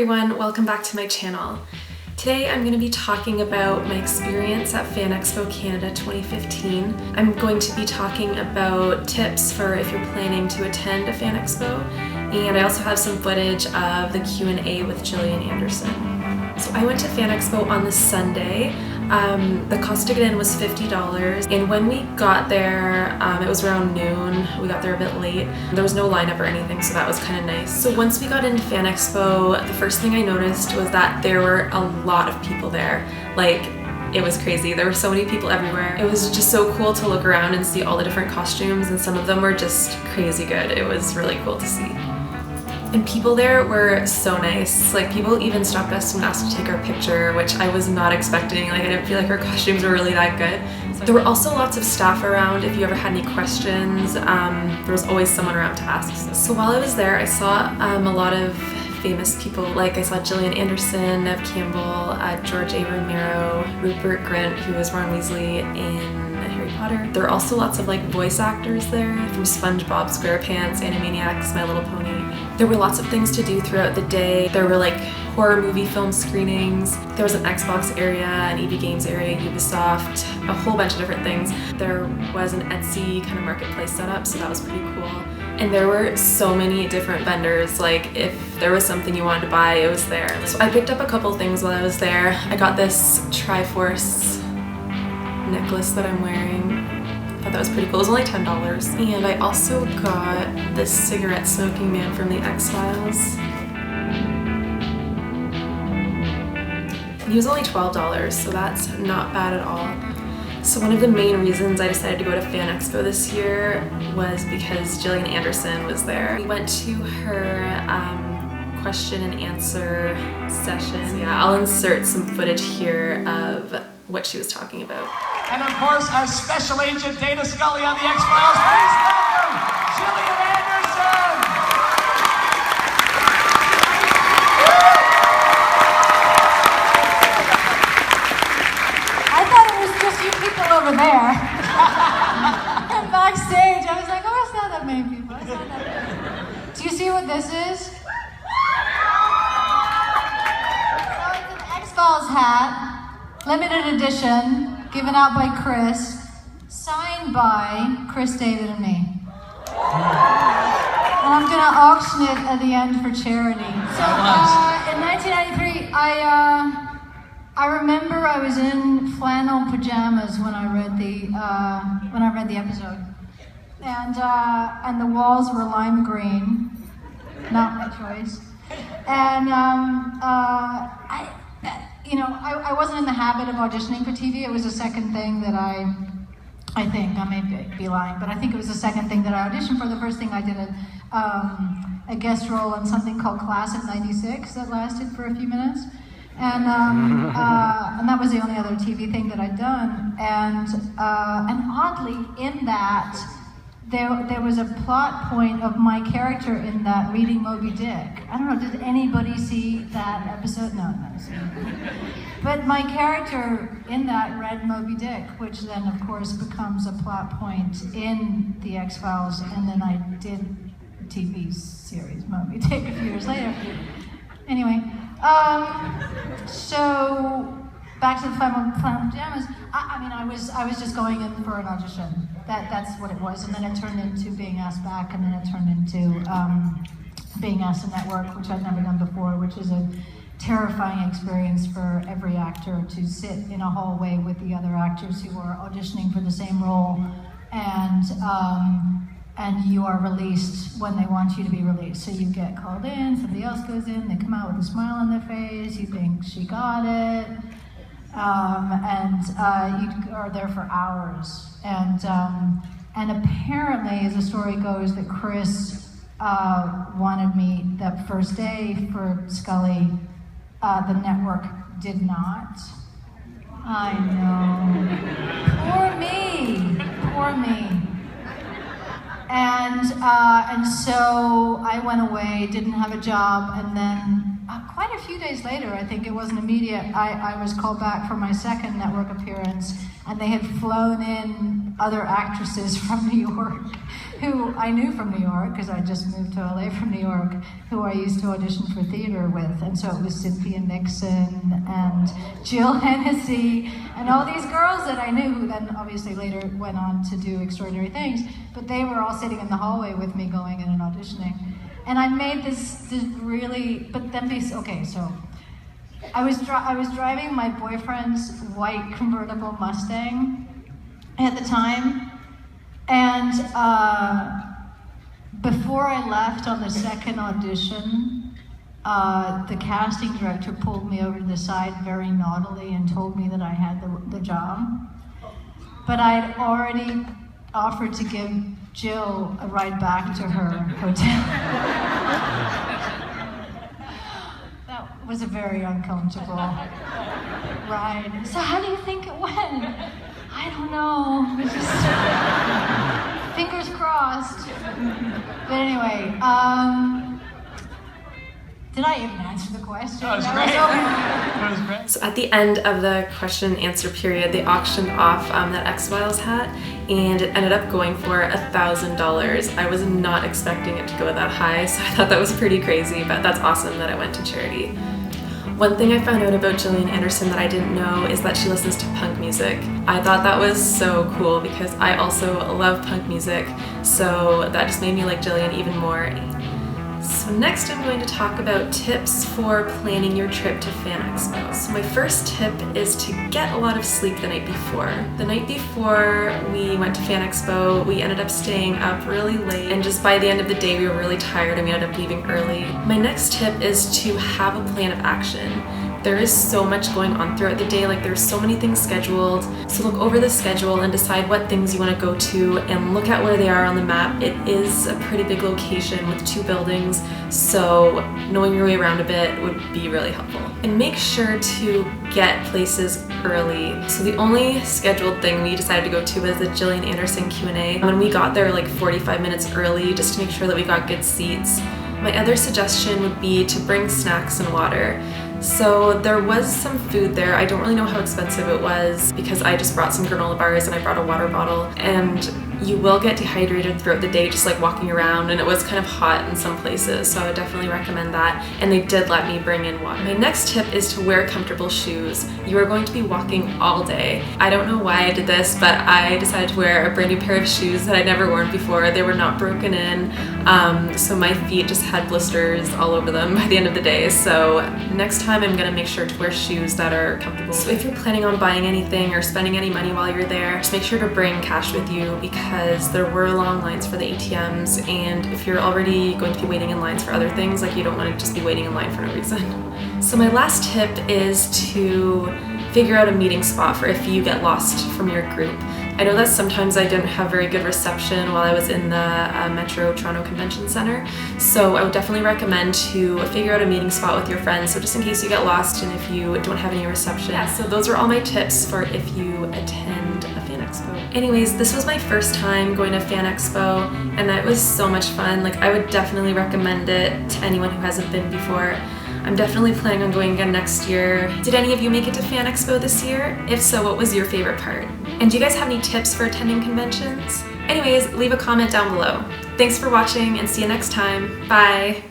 everyone, welcome back to my channel. Today I'm going to be talking about my experience at Fan Expo Canada 2015. I'm going to be talking about tips for if you're planning to attend a Fan Expo, and I also have some footage of the Q&A with Gillian Anderson. So I went to Fan Expo on the Sunday. The cost to get in was $50, and when we got there, it was around noon. We got there a bit late. There was no lineup or anything, so that was kind of nice. So once we got into Fan Expo, the first thing I noticed was that there were a lot of people there. Like, it was crazy. There were so many people everywhere. It was just so cool to look around and see all the different costumes, and some of them were just crazy good. It was really cool to see. And people there were so nice. Like, people even stopped us and asked to take our picture, which I was not expecting. Like, I didn't feel like our costumes were really that good. So there were also lots of staff around if you ever had any questions. There was always someone around to ask. So while I was there, I saw a lot of famous people. Like, I saw Gillian Anderson, Nev Campbell, George A. Romero, Rupert Grint, who was Ron Weasley in Harry Potter. There were also lots of like voice actors there, from SpongeBob SquarePants, Animaniacs, My Little Pony. There were lots of things to do throughout the day. There were like horror movie film screenings. There was an Xbox area, an EB Games area, Ubisoft, a whole bunch of different things. There was an Etsy kind of marketplace set up, so that was pretty cool. And there were so many different vendors. Like, if there was something you wanted to buy, it was there. So I picked up a couple things while I was there. I got this Triforce necklace that I'm wearing. I thought that was pretty cool. It was only $10. And I also got this cigarette smoking man from the X-Files. He was only $12, so that's not bad at all. So one of the main reasons I decided to go to Fan Expo this year was because Gillian Anderson was there. We went to her question and answer session. So yeah, I'll insert some footage here of what she was talking about. And of course, our special agent Dana Scully on the X-Files. Please welcome Gillian Anderson! I thought it was just you people over there. And backstage, I was like, oh, it's not that many people. It's not that many. Do you see what this is? So it's an X-Files hat, limited edition, given out by Chris, signed by Chris, David, and me. And I'm gonna auction it at the end for charity. So in 1993, I remember I was in flannel pajamas when I read the episode, and the walls were lime green, not my choice, and I wasn't in the habit of auditioning for TV. It was the second thing that I think, I may be lying, but I think it was the second thing that I auditioned for. The first thing I did a guest role in something called Class of '96 that lasted for a few minutes. And that was the only other TV thing that I'd done. And oddly, in that, there was a plot point of my character in that reading Moby Dick. I don't know, did anybody see that episode? No. But my character in that read Moby Dick, which then of course becomes a plot point in the X-Files, and then I did a TV series Moby Dick a few years later. Anyway, so back to the flannel pajamas. I was just going in for an audition. That's what it was, and then it turned into being asked back, and then it turned into being asked to network, which I'd never done before, which is a terrifying experience for every actor to sit in a hallway with the other actors who are auditioning for the same role, and you are released when they want you to be released. So you get called in, somebody else goes in, they come out with a smile on their face, you think she got it, and you are there for hours. And apparently, as the story goes, that Chris wanted me that first day for Scully. The network did not. I know. Poor me. And so I went away, didn't have a job, and then quite a few days later, I think it wasn't immediate, I was called back for my second network appearance, and they had flown in other actresses from New York who I knew from New York because I just moved to LA from New York, who I used to audition for theater with. And so it was Cynthia Nixon and Jill Hennessy and all these girls that I knew, who then obviously later went on to do extraordinary things. But they were all sitting in the hallway with me going in and auditioning. And I made this really, but then okay, so I was driving my boyfriend's white convertible Mustang at the time, and before I left on the second audition, the casting director pulled me over to the side very naughtily and told me that I had the job. But I'd already offered to give Jill a ride back to her hotel. That was a very uncomfortable ride. So how do you think it went? I don't know. It was just fingers crossed. But anyway, did I even answer the question? That was great. That was great. So at the end of the question and answer period, they auctioned off that X-Files hat, and it ended up going for $1,000. I was not expecting it to go that high, so I thought that was pretty crazy, but that's awesome that it went to charity. One thing I found out about Gillian Anderson that I didn't know is that she listens to punk music. I thought that was so cool because I also love punk music, so that just made me like Gillian even more. So next I'm going to talk about tips for planning your trip to Fan Expo. So my first tip is to get a lot of sleep the night before. The night before we went to Fan Expo, we ended up staying up really late, and just by the end of the day we were really tired and we ended up leaving early. My next tip is to have a plan of action. There is so much going on throughout the day, like there's so many things scheduled. So look over the schedule and decide what things you want to go to and look at where they are on the map. It is a pretty big location with 2 buildings, so knowing your way around a bit would be really helpful. And make sure to get places early. So the only scheduled thing we decided to go to was the Gillian Anderson Q&A. When we got there like 45 minutes early just to make sure that we got good seats. My other suggestion would be to bring snacks and water. So there was some food there. I don't really know how expensive it was because I just brought some granola bars and I brought a water bottle, and you will get dehydrated throughout the day just like walking around, and it was kind of hot in some places, so I would definitely recommend that, and they did let me bring in water. My next tip is to wear comfortable shoes. You are going to be walking all day. I don't know why I did this, but I decided to wear a brand new pair of shoes that I'd never worn before. They were not broken in, so my feet just had blisters all over them by the end of the day, so next time I'm gonna make sure to wear shoes that are comfortable. So if you're planning on buying anything or spending any money while you're there, just make sure to bring cash with you because there were long lines for the ATMs, and if you're already going to be waiting in lines for other things, like you don't want to just be waiting in line for no reason. So my last tip is to figure out a meeting spot for if you get lost from your group. I know that sometimes I didn't have very good reception while I was in the Metro Toronto Convention Center, so I would definitely recommend to figure out a meeting spot with your friends, so just in case you get lost and if you don't have any reception. Yeah, so those are all my tips for if you attend a Fan Expo. Anyways, this was my first time going to Fan Expo, and that was so much fun. Like, I would definitely recommend it to anyone who hasn't been before. I'm definitely planning on going again next year. Did any of you make it to Fan Expo this year? If so, what was your favorite part? And do you guys have any tips for attending conventions? Anyways, leave a comment down below. Thanks for watching and see you next time. Bye!